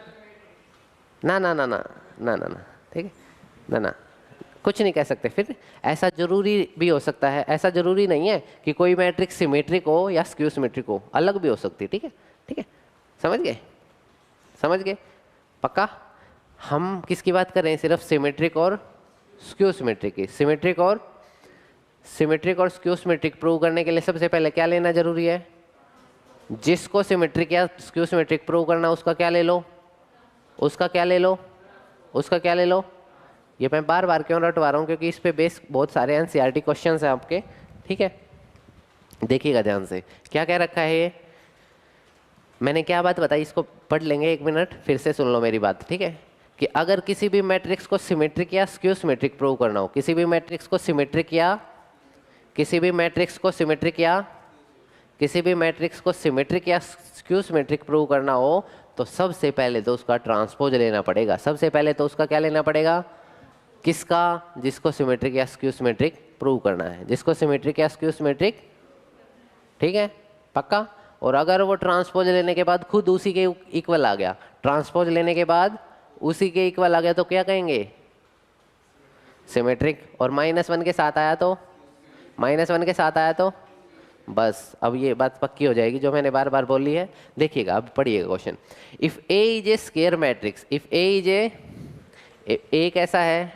ना ना ना ना ना ना ना, ठीक है, ना ना, कुछ नहीं कह सकते। फिर ऐसा जरूरी भी हो सकता है, ऐसा जरूरी नहीं है कि कोई मैट्रिक्स सिमेट्रिक हो या स्क्यू सिमेट्रिक हो, अलग भी हो सकती है। ठीक है, ठीक है, समझ गए? समझ गए? पक्का? हम किसकी बात कर रहे हैं? सिर्फ सिमेट्रिक और स्क्यू सिमेट्रिक की। सिमेट्रिक और स्क्यू सिमेट्रिक प्रूव करने के लिए सबसे पहले क्या लेना जरूरी है? जिसको सिमेट्रिक या स्क्यू सिमेट्रिक प्रूव करना, उसका क्या ले लो? उसका क्या ले लो? उसका क्या ले लो? ये मैं बार बार क्यों रटवा रहा हूँ? क्योंकि इस पे बेस बहुत सारे एनसीईआरटी क्वेश्चंस हैं आपके। ठीक है, देखिएगा ध्यान से, क्या क्या रखा है ये, मैंने क्या बात बताई, इसको पढ़ लेंगे, 1 मिनट फिर से सुन लो मेरी बात। ठीक है, कि अगर किसी भी मैट्रिक्स को सिमेट्रिक या स्क्यू सिमेट्रिक प्रूव करना हो, किसी भी मैट्रिक्स को सिमेट्रिक या स्क्यू सिमेट्रिक प्रूव करना हो, तो सबसे पहले तो उसका ट्रांसपोज लेना पड़ेगा। सबसे पहले तो उसका क्या लेना पड़ेगा? किसका? जिसको सिमेट्रिक या स्क्यू सिमेट्रिक प्रूव करना है, जिसको सिमेट्रिक या स्क्यू सिमेट्रिक। ठीक है, पक्का? और अगर वो ट्रांसपोज लेने के बाद खुद उसी के इक्वल आ गया, ट्रांसपोज लेने के बाद उसी के इक्वल आ गया, तो क्या कहेंगे? सिमेट्रिक। और -1 के साथ आया तो, बस अब ये बात पक्की हो जाएगी जो मैंने बार बार बोली है। देखिएगा, अब पढ़िएगा question. If A is a square matrix, if A is a कैसा है?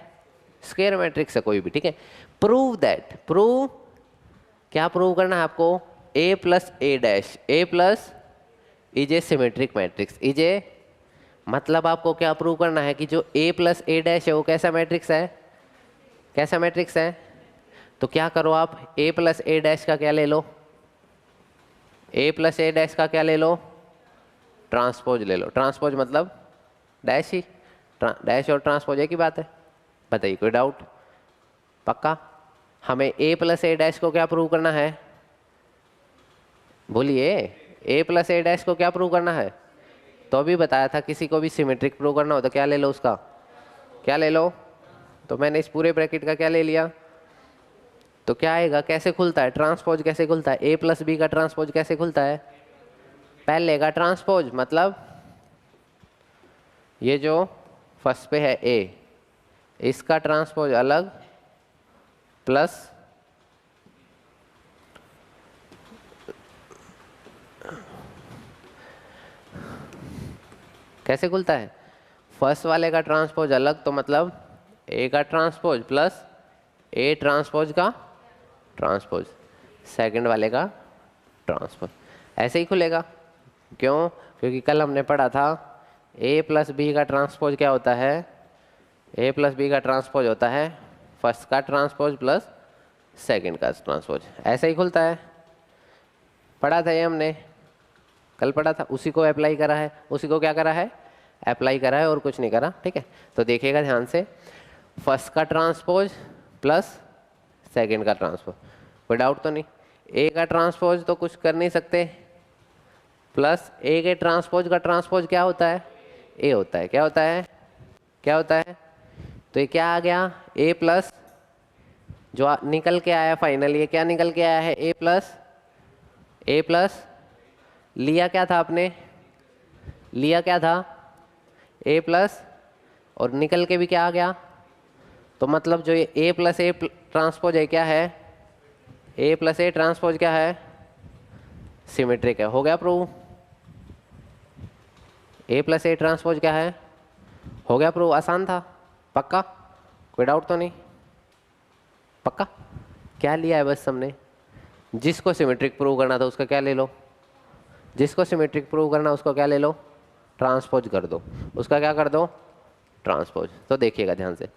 स्क्वायर मैट्रिक्स है कोई भी। ठीक है, प्रूव दैट, प्रूव, क्या प्रूव करना है आपको? A plus A dash, A plus is a symmetric matrix. Is a मतलब आपको क्या प्रूव करना है? कि जो ए प्लस ए डैश है वो कैसा मैट्रिक्स है? कैसा मैट्रिक्स है? तो क्या करो आप, ए प्लस ए डैश का क्या ले लो? ए प्लस ए डैश का क्या ले लो? ट्रांसपोज ले लो। ट्रांसपोज मतलब डैश ही, डैश और ट्रांसपोज एक ही बात है। बताइए, कोई डाउट? पक्का? हमें ए प्लस ए डैश को क्या प्रूव करना है? बोलिए, ए प्लस ए डैश को क्या प्रूव करना है? तो अभी बताया था, किसी को भी सिमेट्रिक प्रूव करना हो तो क्या ले लो? उसका क्या ले लो? तो मैंने इस पूरे ब्रैकेट का क्या ले लिया? तो क्या आएगा? कैसे खुलता है ट्रांसपोज? कैसे खुलता है? ए प्लस बी का ट्रांसपोज कैसे खुलता है? पहले का ट्रांसपोज, मतलब ये जो फर्स्ट पे है ए, इसका ट्रांसपोज अलग, प्लस कैसे खुलता है? फर्स्ट वाले का ट्रांसपोज अलग, तो मतलब ए का ट्रांसपोज प्लस ए ट्रांसपोज का ट्रांसपोज, सेकंड वाले का ट्रांसपोज, ऐसे ही खुलेगा। क्यों? क्योंकि कल हमने पढ़ा था ए प्लस बी का ट्रांसपोज क्या होता है? ए प्लस बी का ट्रांसपोज होता है फर्स्ट का ट्रांसपोज प्लस सेकंड का ट्रांसपोज, ऐसे ही खुलता है। पढ़ा था ये हमने, कल पढ़ा था, उसी को अप्लाई करा है। उसी को क्या करा है? अप्लाई करा है, और कुछ नहीं करा। ठीक है, तो देखिएगा ध्यान से, फर्स्ट का ट्रांसपोज प्लस सेकंड का ट्रांसपोज, कोई डाउट तो नहीं? ए का ट्रांसपोज तो कुछ कर नहीं सकते, प्लस ए के ट्रांसपोज का ट्रांसपोज क्या होता है? ए होता है। क्या होता है? क्या होता है? तो ये क्या आ गया? ए प्लस, जो निकल के आया फाइनल, ये क्या निकल के आया है? ए प्लस, लिया क्या था आपने? लिया क्या था? ए प्लस, और निकल के भी क्या आ गया? तो मतलब जो ये ए प्लस ए ट्रांसपोज है क्या है, ए प्लस ए ट्रांसपोज क्या है, सिमेट्रिक है। हो गया prove, A plus A transpose क्या है, हो गया प्रूव। आसान था, पक्का, कोई डाउट तो नहीं, पक्का। क्या लिया है बस हमने, जिसको सिमेट्रिक प्रूव करना था उसका क्या ले लो, जिसको सिमेट्रिक प्रूव करना उसको क्या ले लो, ट्रांसपोज कर दो, उसका क्या कर दो, ट्रांसपोज। तो देखिएगा ध्यान से,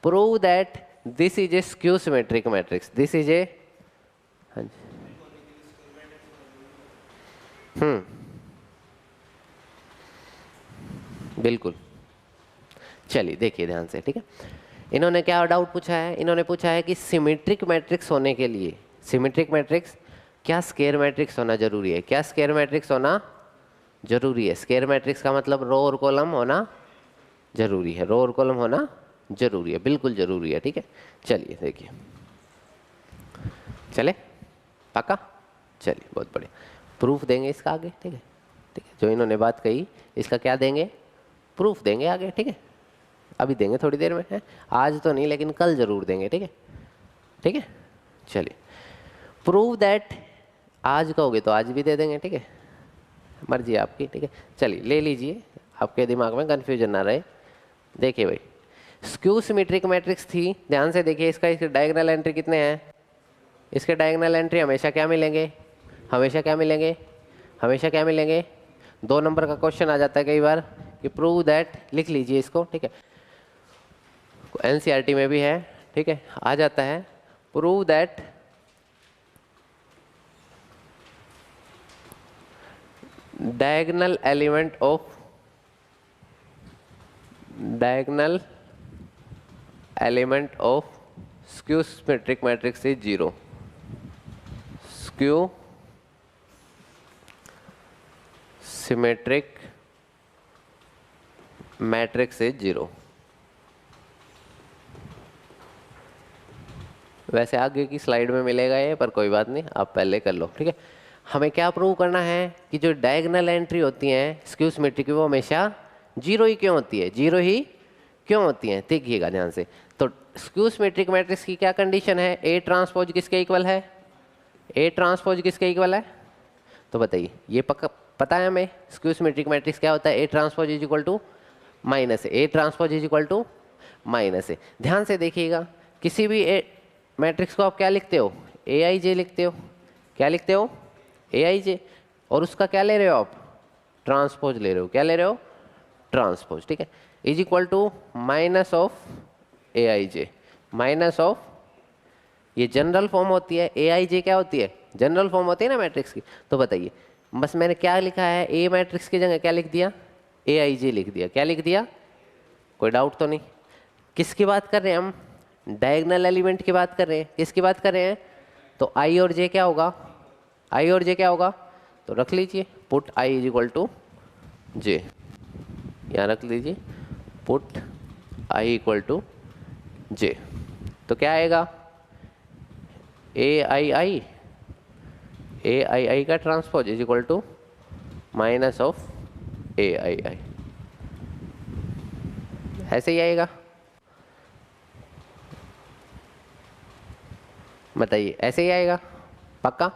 prove that this is a skew symmetric matrix, this is a, हाँ जी, बिल्कुल। चलिए देखिए ध्यान से, ठीक है। इन्होंने क्या डाउट पूछा है, इन्होंने पूछा है कि सिमेट्रिक मैट्रिक्स होने के लिए, सिमेट्रिक मैट्रिक्स क्या स्क्वायर मैट्रिक्स होना जरूरी है, क्या स्क्वायर मैट्रिक्स होना जरूरी है। स्क्वायर मैट्रिक्स का मतलब रो और कॉलम होना जरूरी है, रो और कॉलम होना जरूरी है, बिल्कुल जरूरी है, ठीक है। चलिए देखिए, चले, पक्का, चलिए बहुत बढ़िया। प्रूफ देंगे इसका आगे, ठीक है, ठीक है। जो इन्होंने बात कही इसका क्या देंगे, प्रूफ देंगे आगे, ठीक है। अभी देंगे थोड़ी देर में, है आज तो नहीं लेकिन कल जरूर देंगे, ठीक है, ठीक है। चलिए, प्रूव दैट, आज कहोगे तो आज भी दे देंगे, ठीक है, मर्जी आपकी, ठीक है। चलिए ले लीजिए, आपके दिमाग में कंफ्यूजन ना रहे। देखिए भाई, स्क्यू सिमेट्रिक मैट्रिक्स थी, ध्यान से देखिए, इसका इसके डायगोनल एंट्री कितने हैं, इसके डायगोनल एंट्री हमेशा क्या मिलेंगे, हमेशा क्या मिलेंगे, हमेशा क्या मिलेंगे, 2 नंबर का क्वेश्चन आ जाता है कई बार कि प्रूव दैट, लिख लीजिए इसको, ठीक है, एनसीईआरटी में भी है, ठीक है, आ जाता है, prove that diagonal element of skew symmetric matrix is 0, skew symmetric matrix is 0। वैसे आगे की स्लाइड में मिलेगा ये, पर कोई बात नहीं, आप पहले कर लो, ठीक है। हमें क्या प्रूव करना है कि जो डायगोनल एंट्री होती हैं स्क्यू सिमेट्रिक की वो हमेशा 0 ही क्यों होती है, 0 ही क्यों होती हैं, देखिएगा ध्यान से। तो स्क्यू सिमेट्रिक मैट्रिक्स की क्या कंडीशन है, ए ट्रांसपोज किसके इक्वल है, ए ट्रांसपोज किसके इक्वल है, तो बताइए, ये पक्का पता है हमें स्क्यू सिमेट्रिक मैट्रिक्स क्या होता है, A transpose is equal to minus A transpose is equal to minus A. ध्यान से देखिएगा, किसी भी ए मैट्रिक्स को आप क्या लिखते हो, ए आई जे लिखते हो, क्या लिखते हो, ए आई जे, और उसका क्या ले रहे हो आप, ट्रांसपोज ले रहे हो, क्या ले रहे हो, ट्रांसपोज, ठीक है, is equal to minus of A I J, minus of, ये जनरल फॉर्म होती है, ए आई जे क्या होती है, जनरल फॉर्म होती है ना मैट्रिक्स की। तो बताइए, बस मैंने क्या लिखा है, ए मैट्रिक्स की जगह क्या लिख दिया, ए आई जे लिख दिया, क्या लिख दिया, कोई डाउट तो नहीं। किसकी बात कर रहे हैं हम, डायगोनल एलिमेंट की बात कर रहे हैं, किसकी बात कर रहे हैं, तो आई और जे क्या होगा, आई और जे क्या होगा, तो रख लीजिए, put I is equal to J, यहाँ रख लीजिए, put I equal to J, तो क्या आएगा, ए आई आई का transpose is equal to minus of A I I, ऐसे ही आएगा, बताइए, ऐसे ही आएगा, पक्का।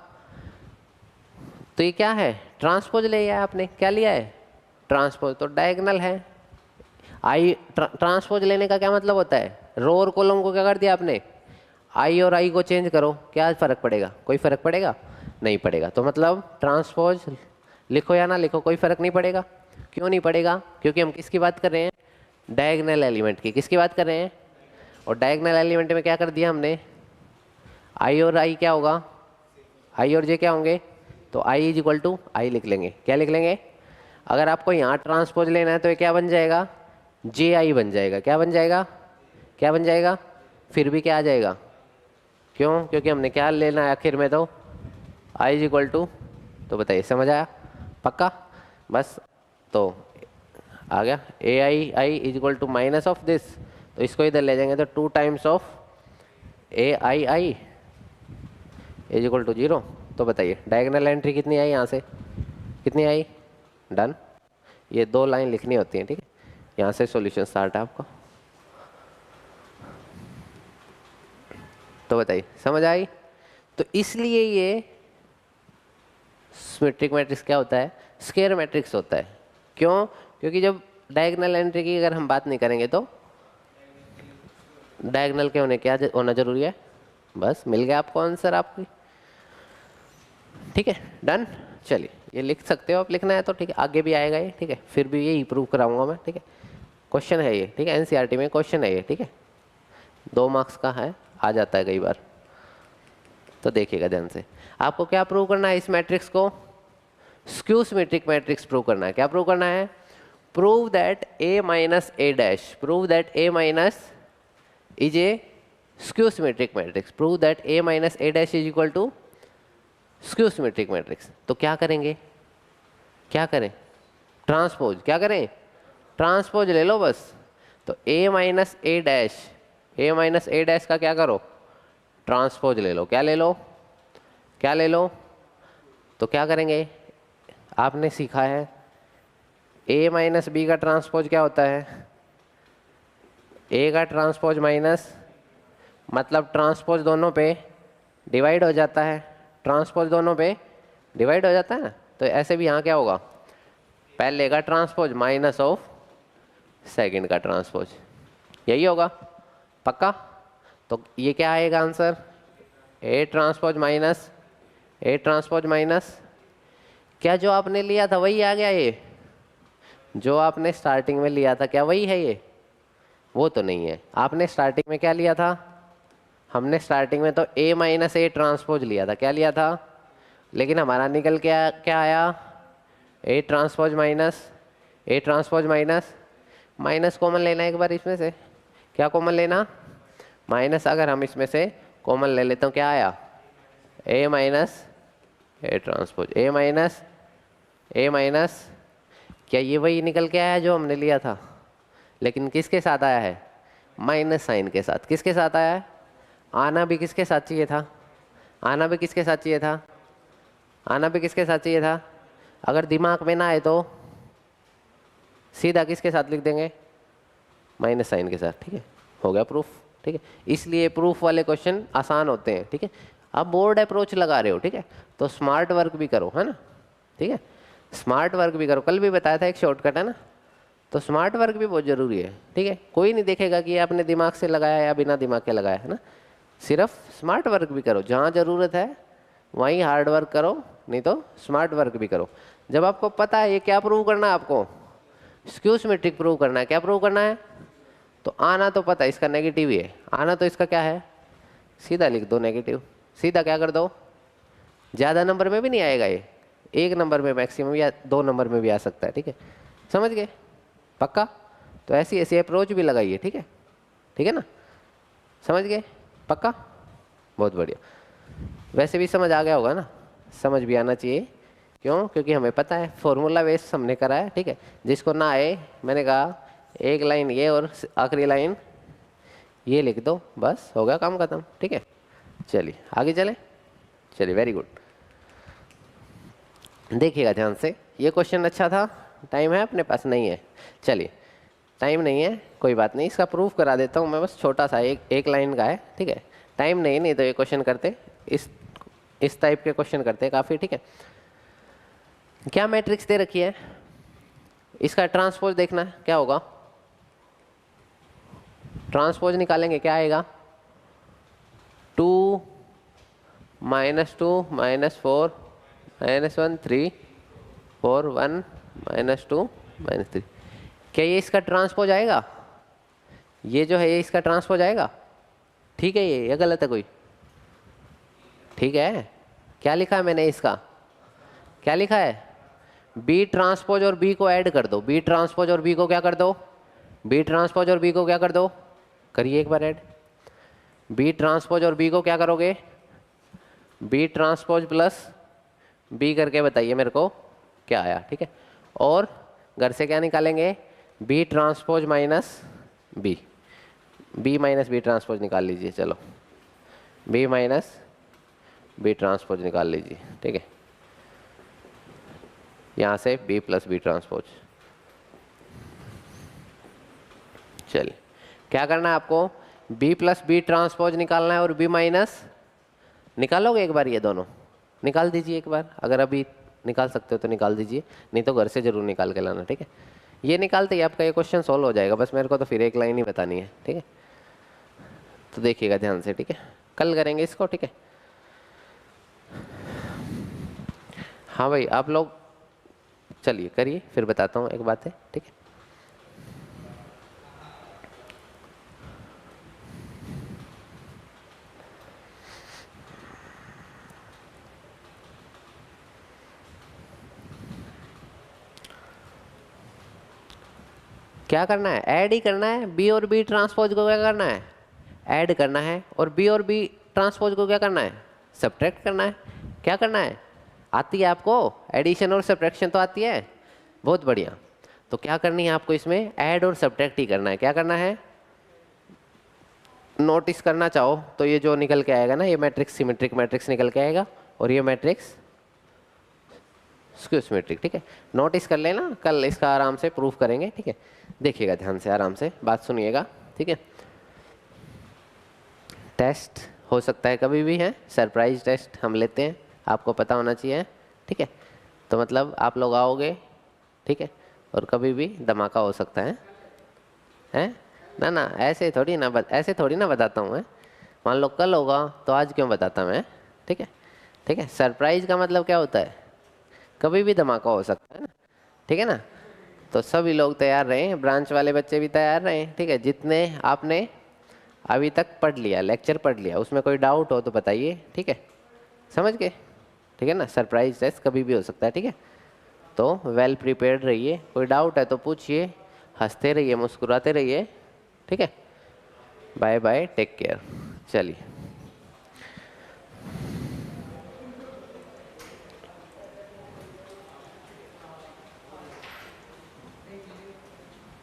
तो ये क्या है, ट्रांसपोज ले आया आपने, क्या लिया है, ट्रांसपोज, तो डायगोनल है। आई ट्रांसपोज लेने का क्या मतलब होता है, रो और कॉलम को क्या कर दिया आपने, आई और आई को चेंज करो, क्या फर्क पड़ेगा, कोई फर्क पड़ेगा, नहीं पड़ेगा। तो मतलब ट्रांसपोज लिखो या ना लिखो कोई फर्क नहीं पड़ेगा, क्यों नहीं पड़ेगा, क्योंकि हम किसकी बात कर रहे हैं, डायगोनल एलिमेंट की, किसकी बात कर रहे हैं, और डायगोनल एलिमेंट में क्या कर दिया हमने, आई और आई क्या होगा, आई और जे क्या होंगे, तो आई इज इक्वल टू आई लिख लेंगे, क्या लिख लेंगे, अगर आपको यहाँ ट्रांसपोज लेना है तो ये क्या बन जाएगा, जे आई बन जाएगा, क्या बन जाएगा, क्या बन जाएगा, फिर भी क्या आ जाएगा, क्यों, क्योंकि हमने क्या लेना है आखिर में, तो आई इज इक्वल टू, तो बताइए समझ आया, पक्का, बस तो आ गया, A I I is equal to minus of this, तो इसको इधर ले जाएंगे तो 2 times of A I I is equal to 0। तो बताइए डायगोनल एंट्री कितनी आई, यहाँ से कितनी आई, डन। ये 2 लाइन लिखनी होती हैं, ठीक है, यहाँ से सॉल्यूशन स्टार्ट है आपका। तो बताइए समझ आई। तो इसलिए ये सिमेट्रिक मैट्रिक्स क्या होता है, स्क्वायर मैट्रिक्स होता है। क्यों? क्योंकि जब डायगोनल एंट्री की अगर हम बात नहीं करेंगे तो डायगोनल के होने क्या होना जरूरी है, बस मिल गया आपको आंसर आपकी। ठीक है डन। चलिए ये लिख सकते हो आप, लिखना है तो ठीक है, आगे भी आएगा ये, ठीक है, फिर भी यही प्रूव कराऊंगा मैं, ठीक है। क्वेश्चन है ये, ठीक है, एनसीईआरटी में क्वेश्चन है ये, ठीक है, 2 मार्क्स का है, आ जाता है कई बार, तो देखिएगा ध्यान से। आपको क्या प्रूव करना है इस मैट्रिक्स को, स्क्यू सिमेट्रिक मैट्रिक्स प्रूव करना है। क्या प्रूव करना है, prove that A minus A dash, prove that A minus is a skew symmetric matrix, prove that A minus A dash is equal to skew symmetric matrix. तो क्या करेंगे, क्या करें, ट्रांसपोज, क्या करें, ट्रांसपोज ले लो बस। तो ए minus A dash, A minus A dash का क्या करो, ट्रांसपोज ले लो। क्या ले लो, क्या ले लो, तो क्या करेंगे, आपने सीखा है ए माइनस बी का ट्रांसपोज क्या होता है, ए का ट्रांसपोज माइनस, मतलब ट्रांसपोज दोनों पे डिवाइड हो जाता है, ट्रांसपोज दोनों पे डिवाइड हो जाता है ना। तो ऐसे भी यहाँ क्या होगा, पहले का ट्रांसपोज माइनस ऑफ सेकंड का ट्रांसपोज, यही होगा पक्का। तो ये क्या आएगा answer, A transpose minus A transpose minus, क्या जो आपने लिया था वही आ गया, ये जो आपने स्टार्टिंग में लिया था क्या वही है ये, वो तो नहीं है। आपने स्टार्टिंग में क्या लिया था, हमने स्टार्टिंग में तो ए माइनस ए ट्रांसपोज लिया था, क्या लिया था, लेकिन हमारा निकल के क्या आया, A transpose minus A transpose minus, minus common लेना एक बार इसमें से, क्या कॉमन लेना, माइनस, अगर हम इसमें से कॉमन ले लेते हो क्या आया, A minus A transpose, A minus, क्या ये वही निकल के आया जो हमने लिया था, लेकिन किसके साथ आया है, माइनस साइन के साथ। किसके साथ आया है, आना भी किसके साथ चाहिए था, आना भी किसके साथ चाहिए था, आना भी किसके साथ चाहिए था। अगर दिमाग में ना आए तो सीधा किसके साथ लिख देंगे, माइनस साइन के साथ, ठीक है, हो गया प्रूफ, ठीक है। इसलिए प्रूफ वाले क्वेश्चन आसान होते हैं, ठीक है। आप बोर्ड अप्रोच लगा रहे हो, ठीक है, तो स्मार्ट वर्क भी करो, है ना, ठीक है, स्मार्ट वर्क भी करो। कल भी बताया था एक शॉर्टकट है ना, तो स्मार्ट वर्क भी बहुत ज़रूरी है, ठीक है। कोई नहीं देखेगा कि आपने दिमाग से लगाया या बिना दिमाग के लगाया, है ना, सिर्फ स्मार्ट वर्क भी करो, जहाँ ज़रूरत है वहीं हार्ड वर्क करो, नहीं तो स्मार्ट वर्क भी करो। जब आपको पता है ये क्या प्रूव करना है, आपको स्क्यू सिमेट्रिक प्रूव करना है, क्या प्रूव करना है, तो आना तो पता है इसका नेगेटिव ही है, आना तो इसका क्या है, सीधा लिख दो नेगेटिव, सीधा क्या कर दो, ज़्यादा नंबर में भी नहीं आएगा ये, 1 नंबर में मैक्सिमम या 2 नंबर में भी आ सकता है, ठीक है, समझ गए पक्का। तो ऐसी ऐसी अप्रोच भी लगाइए, ठीक है, ठीक है ना, समझ गए पक्का, बहुत बढ़िया। वैसे भी समझ आ गया होगा ना, समझ भी आना चाहिए, क्यों, क्योंकि हमें पता है फॉर्मूला बेस हमने करा है, ठीक है। जिसको ना आए, मैंने कहा एक लाइन ये और आखिरी लाइन ये लिख दो, बस हो गया काम खत्म, ठीक है। चलिए आगे चलें, चलिए वेरी गुड, देखिएगा ध्यान से, ये क्वेश्चन अच्छा था। टाइम है अपने पास, नहीं है, चलिए टाइम नहीं है कोई बात नहीं, इसका प्रूफ करा देता हूँ मैं, बस छोटा सा एक लाइन का है, ठीक है। टाइम नहीं तो ये क्वेश्चन करते, इस टाइप के क्वेश्चन करते काफ़ी, ठीक है। क्या मैट्रिक्स दे रखी है, इसका ट्रांसपोज देखना है, क्या होगा, ट्रांसपोज निकालेंगे क्या आएगा, 2 -2 -4 -1 3 4 1 -2 -3, क्या ये इसका ट्रांसपोज आएगा, ये जो है ये इसका ट्रांसपोज आएगा, ठीक है ये, या गलत है कोई, ठीक है। क्या लिखा है मैंने इसका, क्या लिखा है, बी ट्रांसपोज और बी को ऐड कर दो, बी ट्रांसपोज और बी को क्या कर दो, बी ट्रांसपोज और बी को क्या कर दो, करिए एक बार ऐड, बी ट्रांसपोज और बी को क्या करोगे, बी ट्रांसपोज प्लस बी करके बताइए मेरे को क्या आया, ठीक है। और घर से क्या निकालेंगे, B transpose minus B, B minus B transpose निकाल लीजिए, चलो बी माइनस बी ट्रांसपोज निकाल लीजिए, ठीक है, यहाँ से बी प्लस बी ट्रांसपोज। चलिए क्या करना है आपको, बी प्लस बी ट्रांसपोज निकालना है और बी माइनस, निकालोगे एक बार, ये दोनों निकाल दीजिए एक बार, अगर अभी निकाल सकते हो तो निकाल दीजिए, नहीं तो घर से जरूर निकाल के लाना, ठीक है। ये निकालते ही आपका ये क्वेश्चन सॉल्व हो जाएगा, बस मेरे को तो फिर एक लाइन ही बतानी है, ठीक है। तो देखिएगा ध्यान से, ठीक है, कल करेंगे इसको, ठीक है। हाँ भाई आप लोग चलिए करिए, फिर बताता हूँ एक बात है, ठीक है। क्या करना है, ऐड ही करना है, बी और बी ट्रांसपोज को क्या करना है, ऐड करना है, और बी और बी ट्रांसपोज को क्या करना है, सब्ट्रैक्ट करना है। क्या करना है, आती है आपको एडिशन और सब्ट्रैक्शन तो आती है, बहुत बढ़िया। तो क्या करनी है आपको इसमें, ऐड और सब्ट्रैक्ट ही करना है। क्या करना है, नोटिस करना चाहो तो ये जो निकल के आएगा ना, ये मैट्रिक्स सिमेट्रिक मैट्रिक्स निकल के आएगा, और ये मैट्रिक्स स्क्यू सिमेट्रिक, ठीक है। नोटिस कर लेना, कल इसका आराम से प्रूफ करेंगे, ठीक है। देखिएगा ध्यान से, आराम से बात सुनिएगा, ठीक है। टेस्ट हो सकता है कभी भी है, सरप्राइज टेस्ट हम लेते हैं, आपको पता होना चाहिए, ठीक है। तो मतलब आप लोग आओगे, ठीक है, और कभी भी धमाका हो सकता है, हैं ना, ना ऐसे थोड़ी ना ऐसे थोड़ी ना बताता हूँ मैं। मान लो कल होगा तो आज क्यों बताता मैं, ठीक है, ठीक है। सरप्राइज का मतलब क्या होता है, कभी भी धमाका हो सकता है ना, ठीक है ना। तो सभी लोग तैयार रहें, ब्रांच वाले बच्चे भी तैयार रहें, ठीक है। जितने आपने अभी तक पढ़ लिया, लेक्चर पढ़ लिया, उसमें कोई डाउट हो तो बताइए, ठीक है, समझ गए, ठीक है ना। सरप्राइज टेस्ट कभी भी हो सकता है, ठीक है। तो वेल प्रिपेयर्ड रहिए, कोई डाउट है तो पूछिए, हंसते रहिए, मुस्कुराते रहिए, ठीक है। बाय बाय, टेक केयर, चलिए।